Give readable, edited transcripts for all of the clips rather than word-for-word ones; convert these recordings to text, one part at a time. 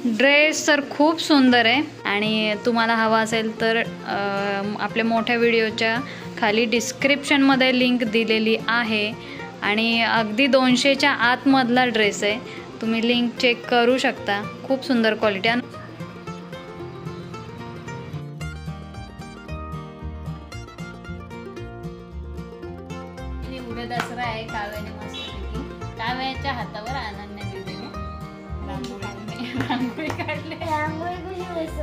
Dress तर खूप सुंदर आहे आणि तुम्हाला हवा असेल तर आपल्या मोठ्या व्हिडिओच्या खाली डिस्क्रिप्शनमध्ये लिंक दिलेली आहे आणि अगदी 200च्या आतमधला ड्रेस आहे. तुम्ही लिंक चेक करू शकता. खूप सुंदर क्वालिटी. उद्या दसरा आहे. काव्याने मस्तपैकी काव्याच्या हातावर अनन्या दीदीने रांगोळी काढले,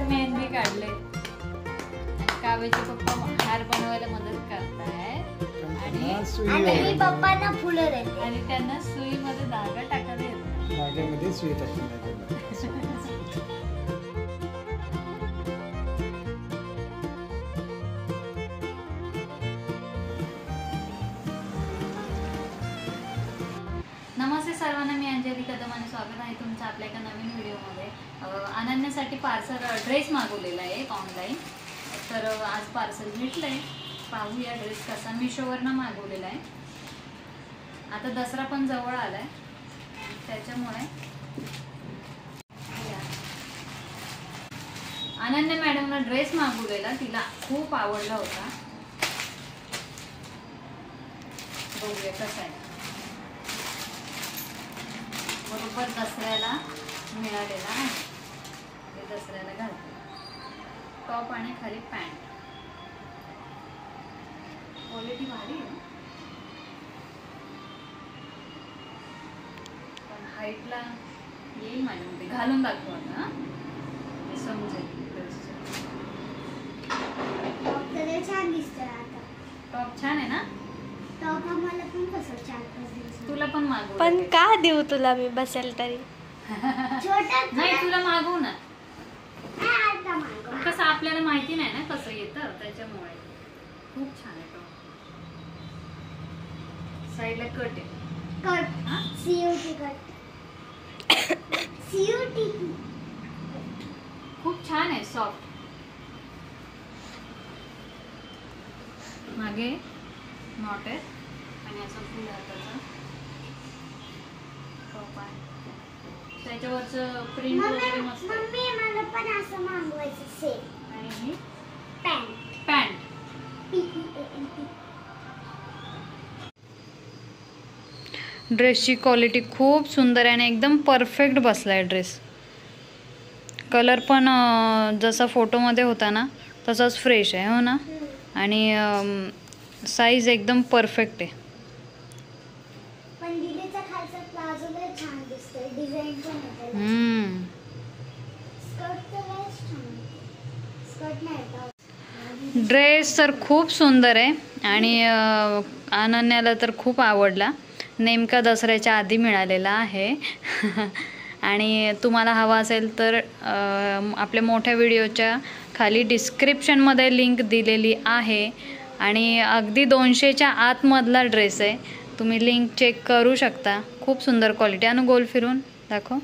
मेहंदी काढले आणि काव्याचे पप्पा हार बनवायला मदत करतायत आणि पप्पांना फुलं देते आणि त्यांना सुईमध्ये धागा टाकायला येतो. धाग्यामध्ये सुई टाकून नमस्ते सर्वांना, मी अंजली कदम आणि स्वागत आहे तुमचं आपल्या एका नवीन व्हिडिओमध्ये. अनन्यासाठी पार्सल ड्रेस मागवलेला आहे ऑनलाईन. तर आज पार्सल भेटलंय. पाहूया ड्रेस कसा. मिशोवरनं मागवलेला आहे. आता दसरा पण जवळ आलाय त्याच्यामुळे अनन्या मॅडमला ड्रेस मागवलेला, तिला खूप आवडला होता. बघूया कसा आहे. बरोबर दसऱ्याला मिळालेला आहे. ते दसऱ्याला घालते. टॉप आणि खाली पॅन्ट. क्वालिटी भारी आहे पण हाईटला येईल माझ्यामध्ये. घालून दाखव आता समजेल. छान दिसतोय. आता टॉप छान आहे ना. टॉप आम्हाला पण कसं 4-5 दिवस तुला पण मागवू. पण का देऊ तुला मी बसेल तरी. छोटा नाही तुला मागवू ना. आता मागव. कसं आपल्याला माहिती नाही ना कसं येतं त्याच्यामुळे. खूप छान आहे टॉप. साईडला कट आहे. Cut CUT cut. सीयूटी खूप छान आहे. सॉफ्ट. मागे नॉट आहे आणि असं फुल हाताचं टॉप आहे. त्याच्यावरचं प्रिंट वगैरे मस्त आहे. मम्मी मला पण असं मागवायचं सेम. आणि ही पॅन्ट पॅन्ट. ड्रेसची क्वालिटी खूप सुंदर आहे आणि एकदम परफेक्ट बसला आहे ड्रेस. कलर पण जसा फोटोमध्ये होता ना तसाच फ्रेश आहे. हो ना. आणि साईज एकदम परफेक्ट आहे. पण दीदीचा खालचा प्लाझो लय छान दिसतोय. डिझाइन पण आहे. स्कर्ट तर लय छान. स्कर्ट नाही. ड्रेस तर खूप सुंदर आहे आणि अनन्याला तर खूप आवडला. नेमका दसऱ्याच्या आधी मिळालेला आहे. आणि तुम्हाला हवा असेल तर आपल्या मोठ्या व्हिडिओच्या खाली डिस्क्रिप्शनमध्ये लिंक दिलेली आहे आणि अगदी 200च्या आतमधला ड्रेस आहे. तुम्ही लिंक चेक करू शकता. खूप सुंदर क्वालिटी. आणि गोल फिरून दाखव.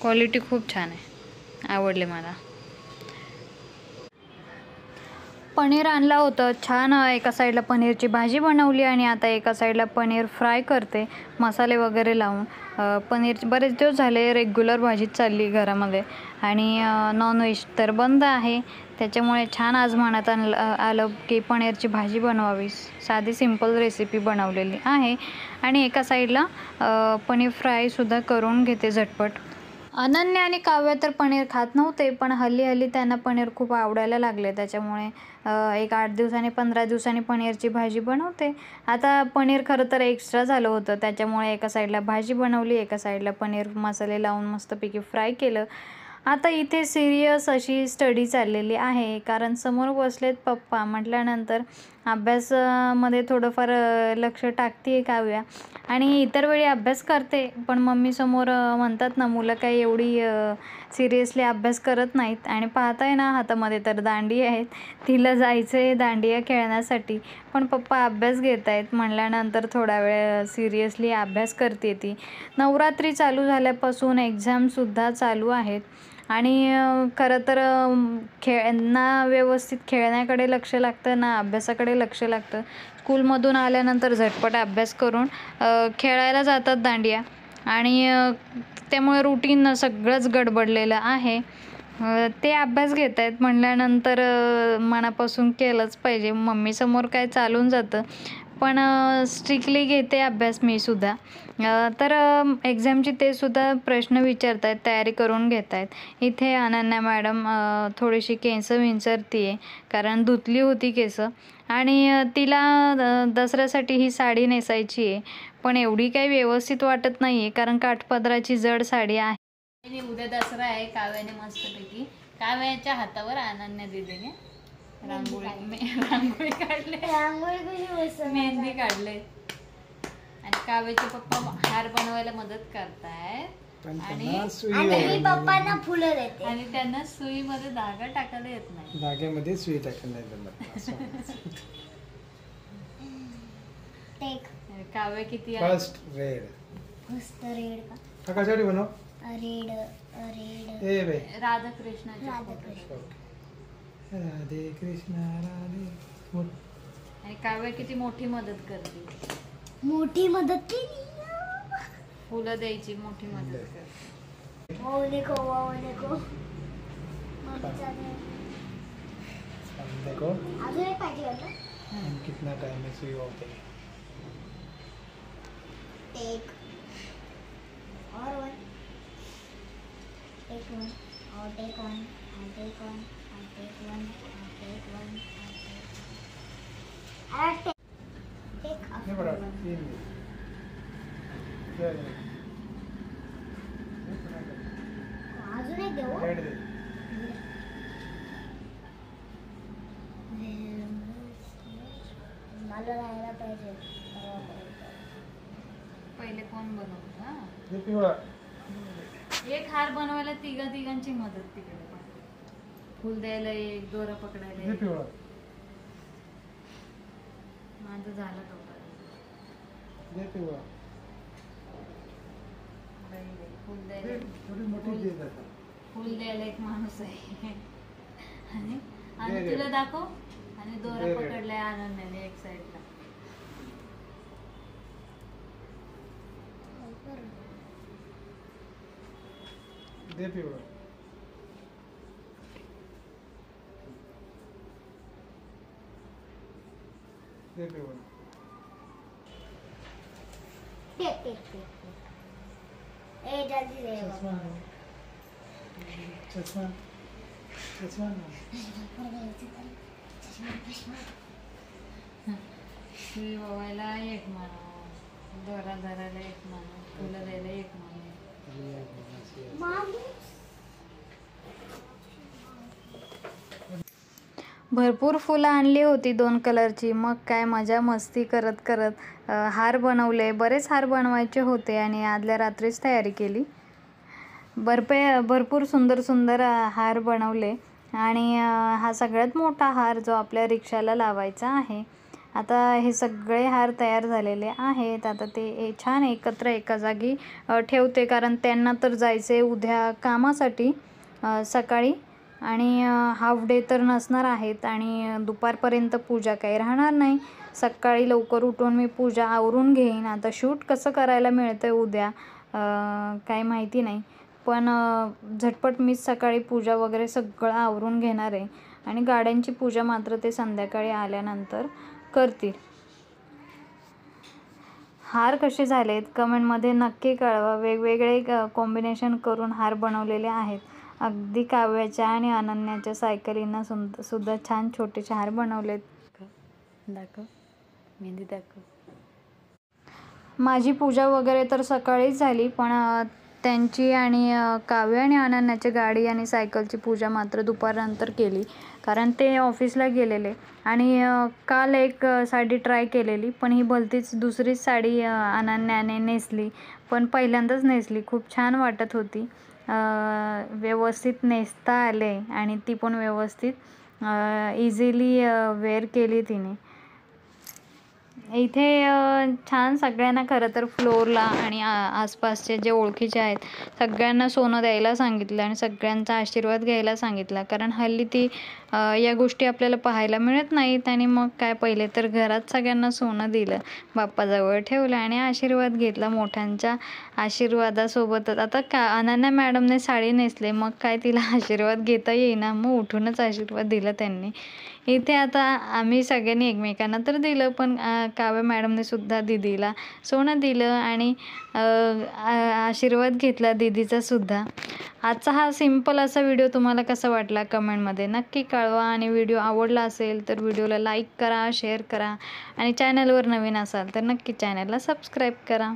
क्वालिटी खूप छान आहे. आवडले मला. पनीर आणला होतं छान. एका साईडला पनीरची भाजी बनवली आणि आता एका साईडला पनीर फ्राय करते मसाले वगैरे लावून. पनीर बरेच दिवस झाले रेग्युलर भाजीच चालली घरामध्ये आणि नॉनव्हेज तर बंद आहे. त्याच्यामुळे छान आज मनात आलं की पनीरची भाजी बनवावी. साधी सिंपल रेसिपी बनवलेली आहे आणि एका साईडला पनीर फ्रायसुद्धा करून घेते झटपट. अनन्या आणि काव्य तर पनीर खात नव्हते पण हल्ली त्यांना पनीर खूप आवडायला लागले. त्याच्यामुळे एक 8 दिवसांनी 15 दिवसांनी पनीरची भाजी बनवते. आता पनीर खरं तर एक्स्ट्रा झालं होतं त्याच्यामुळे एका साईडला भाजी बनवली, एका साईडला पनीर मसाले लावून मस्तपैकी फ्राय केलं. आता इथे सिरियस अशी स्टडी चाललेली आहे कारण समोर बसलेत पप्पा म्हटल्यानंतर अभ्यासामध्ये थोडंफार लक्ष टाकते काव्या आणि इतर वेळी अभ्यास करते पण मम्मीसमोर म्हणतात ना मुलं काही एवढी सिरियसली अभ्यास करत नाहीत. आणि पाहताय ना हातामध्ये तर दांडी आहेत. तिला जायचं आहे दांडिया खेळण्यासाठी पण पप्पा अभ्यास घेत आहेत म्हटल्यानंतर थोडा वेळ सिरियसली अभ्यास करते ती. नवरात्री चालू झाल्यापासून एक्झामसुद्धा चालू आहेत आणि खरं तर ना व्यवस्थित खेळण्याकडे लक्ष लागतं ना अभ्यासाकडे लक्ष लागतं. स्कूलमधून आल्यानंतर झटपट अभ्यास करून खेळायला जातात दांडिया आणि त्यामुळे रुटीन सगळंच गडबडलेलं आहे. ते अभ्यास घेत आहेत म्हटल्यानंतर मनापासून केलंच पाहिजे. मम्मीसमोर काय चालून जातं, पण स्ट्रिक्टली घेते अभ्यास मी सुद्धा. तर एक्झामची ते सुद्धा प्रश्न विचारत आहेत, तयारी करून घेत आहेत. इथे अनन्या मॅडम थोडीशी केस विंचरते आहे, कारण धुतली होती केस. आणि तिला दसऱ्यासाठी ही साडी नेसायची आहे, पण एवढी काही व्यवस्थित वाटत नाही आहे, कारण काठपदराची जड साडी आहे. आणि उद्या दसरा आहे. काव्याने मस्तपैकी काव्याच्या हातावर अनन्या दिदीने रांगोळी काढले, रांगोळी कशी बसवणार? मेहंदी काढले. आणि काव्याचे पप्पा हार बनवायला मदत करतायत. पण आणि त्यांना सुई आणि मी आवडली. पप्पांना फुलं देते. आणि त्यांना सुईमध्ये धागा टाकायला येत नाही. धाग्यामध्ये सुई टाकून नाही जमत. असं. टेक आणि काव्य किती फर्स्ट रेड. मस्त रेड का? हा कशासाठी बनव? रेड रेड ए बे. राधाकृष्णाचे राधाकृष्ण. ओके. राधे कृष्ण राधे. मोठ- आणि काव्य किती मोठी मदत करते. मोठी मदत केली. फुलं द्यायची मोठी मदत करते. वाव देखो वाव देखो. मम्मीचा दे. देखो अजून एक पाहिजे होतं. हम कितना टाइम में सुई होते हैं. टेक और वन. टेक वन और टेक वन और टेक वन और टेक वन और टेक वन और टेक. टेक हे बघा, तीन दे. दे, दे. अजून एक देऊ. रेड दे. मला राहायला पाहिजे. पहिले कोण बनवतं हा? दे पिवळा. एक हार बनवायला तिघांची मदत तिकडे पण. फुल द्यायला एक, दोरा पकडायला दे एक. पिवळा. माझं झालं तो. दे पिवळा. फुल दे, द्यायला थोडी मोठी दे आता. फुल द्यायला एक माणूस आहे. आणि दे, आणि दे. तुला दाखव. आणि दोरा दे, दे. पकडलाय आनंदाने एक साईडला. दे पिवळा. दे पिवळा. Take take take. ए जल्दी दे चष्मा बाबा. चष्मा चष्मा सुई ओवायला एक माणूस, दोरा धरायला एक माणूस, फुलं द्यायला एक माणूस. माणूस. भरपूर फुलं आणली होती 2 कलरची. मग काय मजा मस्ती करत करत हार बनवले. बरेच हार बनवायचे होते आणि आदल्या रात्रीच तयारी केली. भरपूर सुंदर सुंदर हार बनवले. आणि हा सगळ्यात मोठा हार जो आपल्या रिक्षाला लावायचा आहे. आता हे सगळे हार तयार झालेले आहेत. आता ते छान एकत्र एका जागी ठेवते, कारण त्यांना तर जायचे उद्या कामासाठी सकाळी. आणि हाफ डे तर नसणार आहेत आणि दुपारपर्यंत पूजा काही राहणार नाही. सकाळी लवकर उठून मी पूजा आवरून घेईन. आता शूट कसं करायला मिळतं उद्या काही माहिती नाही, पण झटपट मीच सकाळी पूजा वगैरे सगळं आवरून घेणार आहे. आणि गाड्यांची पूजा मात्र ते संध्याकाळी आल्यानंतर करतील. हार कसे झालेत कमेंटमध्ये नक्की कळवा. वेगवेगळे कॉम्बिनेशन करून हार बनवलेले आहेत. अगदी काव्याच्या आणि अनन्याच्या सायकलींना सुद्धा छान छोटेसे हार बनवलेत. दाखव मेहंदी दाखव. माझी पूजा वगैरे तर सकाळीच झाली, पण त्यांची आणि काव्य आणि अनन्याची गाडी आणि सायकलची पूजा मात्र दुपारनंतर केली, कारण ते ऑफिसला गेलेले. आणि काल एक साडी ट्राय केलेली, पण ही भलतीच दुसरीच साडी अनन्याने नेसली. पण पहिल्यांदाच नेसली, खूप छान वाटत होती. व्यवस्थित नेसता आले आणि ती पण व्यवस्थित इझिली वेअर केली तिने. इथे छान सगळ्यांना खरं तर फ्लोअरला आणि आसपासचे जे ओळखीचे आहेत सगळ्यांना सोनं द्यायला सांगितलं आणि सगळ्यांचा आशीर्वाद घ्यायला सांगितला. कारण हल्ली ती या गोष्टी आपल्याला पाहायला मिळत नाहीत. आणि मग काय, पहिले तर घरात सगळ्यांना सोनं दिलं, बाप्पाजवळ ठेवलं आणि आशीर्वाद घेतला. मोठ्यांच्या आशीर्वादासोबतच आता अनन्या मॅडमने साडी नेसले, मग काय तिला आशीर्वाद घेता येईना, मग उठूनच आशीर्वाद दिला त्यांनी. इथे आता आम्ही सगळ्यांनी एकमेकांना तर दिलं, पण काव्या मॅडमने सुद्धा दीदीला सोनं दिलं आणि आशीर्वाद घेतला दीदीचा सुद्धा. आजचा हा सिंपल असा व्हिडिओ तुम्हाला कसा वाटला कमेंटमध्ये नक्की कळवा. आणि व्हिडिओ आवडला असेल तर व्हिडिओला लाईक करा, शेअर करा आणि चॅनलवर नवीन असाल तर नक्की चॅनलला सबस्क्राईब करा.